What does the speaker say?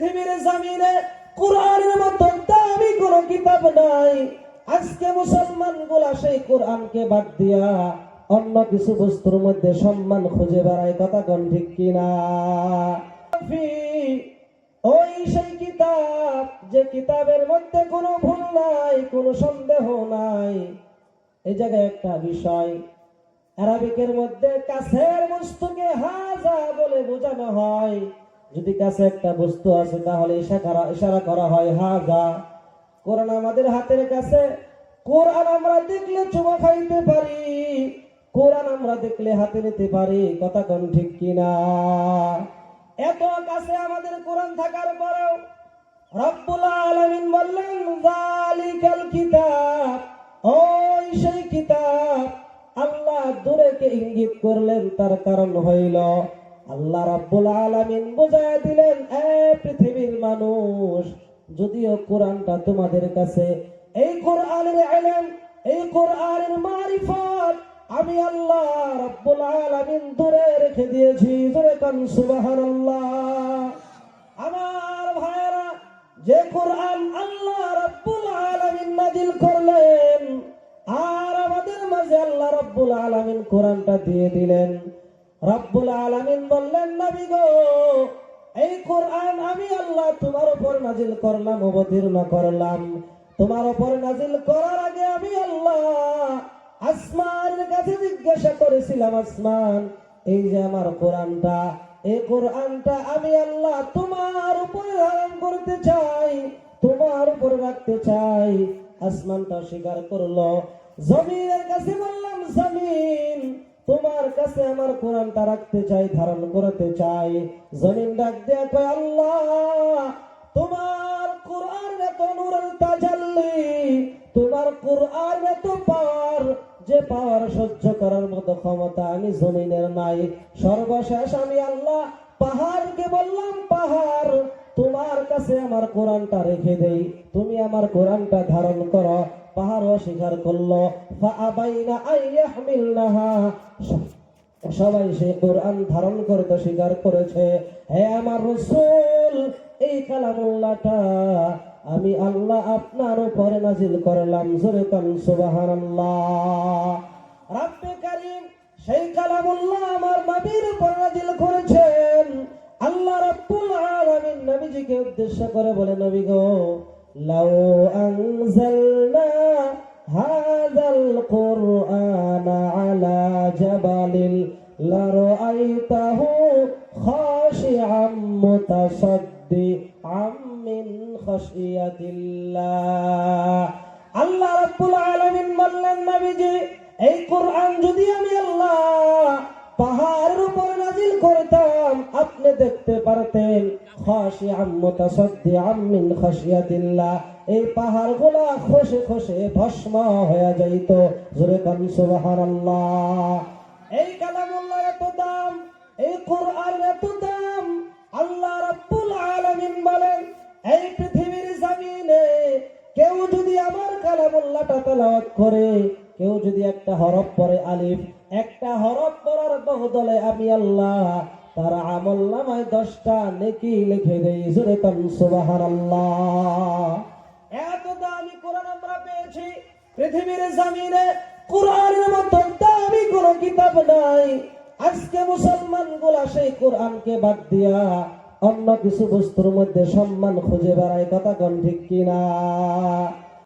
পৃথিবীর জমিনে কোরআনের মতো দামি কোনো কিতাব নাই। আজকে মুসলমান গুলা সেই কোরআনকে বাদ দিয়া অন্য কিছু বস্তুর মধ্যে সম্মান খুঁজে বেড়ায়। কথা কোন ঠিক কিনা? ওই সেই কিতাব, যে কিতাবের মধ্যে কোনো ভুল নাই, কোনো সন্দেহ নাই। এই জায়গায় একটা বিষয়, আরবিকের মধ্যে কাছের বস্তুকে হাজা বলে বোঝানো হয়। যদি কাছে একটা বস্তু আছে তাহলে ইশারা করা হয় হাজা। কোরআন আমাদের হাতের কাছে, কোরআন আমরা দেখলে চুমা খাইতে পারি, কোরআন আমরা দেখলে হাতে নিতে পারি। কথা কোন ঠিক কিনা? এত কাছে আমাদের কোরআন থাকার পরেও রব্বুল আলামিন বললেন যালিকাল কিতাব, ওই সেই কিতাব। আল্লাহ দূরেকে ইঙ্গিত করলেন, তার কারণ হইল আল্লাহ রাব্বুল আলামিন বুঝায় দিলেন, এ পৃথিবীর মানুষ, যদিও কোরআনটা তোমাদের কাছে, এই কোরআনের ইলম, এই কোরআনের মারিফত আমি আল্লাহ রাব্বুল আলামিন দূরে রেখে দিয়েছি। জোরে কান সুবহানাল্লাহ। আমার ভাইরা, যে কোরআন আল্লাহ রাব্বুল আলামিন নাযিল করলেন, আর আমাদের মাঝে আল্লাহ রাব্বুল আলামিন কোরআনটা দিয়ে দিলেন। রাব্বুল আলামিন বললেন, নবী গো, এই কোরআন আমি আল্লাহ তোমার উপর নাযিল করলাম, অবতীর্ণ করলাম। তোমার উপর নাযিল করার আগে আমি আল্লাহ আসমানের কাছে জিজ্ঞাসা করেছিলাম, আসমান, এই যে আমার কোরআনটা, এই কোরআনটা আমি আল্লাহ তোমার উপরে ধারণ করতে চাই, তোমার উপরে রাখতে চাই। আসমানটা স্বীকার করলো। জমিনের কাছে বললাম, জমিন, তোমার কাছে আমার কোরআনটা রাখতে চাই, ধারণ করতে চাই। জমিন ডাক দেয়া কয়, আল্লাহ, তোমার কোরআন এত নূরের তাজাল্লি, তোমার কোরআন এত পাওয়ার, যে পাওয়ার সহ্য করার মতো ক্ষমতা আমি জমিনের নাই। সর্বশেষ আমি আল্লাহ পাহাড়কে বললাম, পাহাড়, তোমার কাছে আমার কোরআনটা রেখে দেই, তুমি আমার কোরআনটা ধারণ করো। পাহাড় অস্বীকার করলো। ফাআবাইনা আইয়াহমিলনাহা, সবাই সেই কোরআন ধারণ করতে স্বীকার করেছে। হে আমার রাসূল, এই কালামুল্লাহটা আমি আল্লাহ আপনার উপরে নাযিল করলাম। জোরে কান সুবহানাল্লাহ। রব্বে কারীম সেই কালামুল্লাহ আমার নবীর উপর নাযিল করেছেন। আল্লাহ রাব্বুল আলামিন নবীজিকে উদ্দেশ্য করে বলে, নবী গো, লাউ আনজালনা হাযাল কুরআনা আলা জাবালিল লারাআইতাহু খাশিআম মুতাসাদ্দিআম মিন খাশিয়াতিল্লাহ। আল্লাহ রাব্বুল আলামিন বললেন, নবীজি, এই কোরআন যদি আমি আল্লাহ পাহাড়ের উপর নাযিল করতাম, আপনি দেখতে পারতেন খাশিআম মুতাসাদ্দিআম মিন খাশিয়াতিল্লাহ, এই পাহাড়গুলা খসে খসে ভস্ম হয়ে যাইত। জোরে কান সুবহানাল্লাহ। এই কালামুল্লাহ এত দাম, এই কোরআন এত দাম। আল্লাহ রাব্বুল আলামিন বলেন, এই পৃথিবীর জমিনে কেউ যদি আমার কালামুল্লাহটা তেলাওয়াত করে, কেউ যদি একটা হরফ পড়ে, আলিফ, একটা হরফ পড়ার বদলে আমি আল্লাহ তার আমলনামায় 10টা নেকি লিখে দেই। জোরে কান সুবহানাল্লাহ। এত দামি কোরআন আমরা পেয়েছি। পৃথিবীর জমিনে কোরআনের মতো দামি কোনো কিতাব নাই। আজকে মুসলমান গুলা সেই কোরআনকে বাদ দিয়া অন্য কিছু বস্তুর মধ্যে সম্মান খুঁজে বেড়ায়। কথা কোন ঠিক কিনা?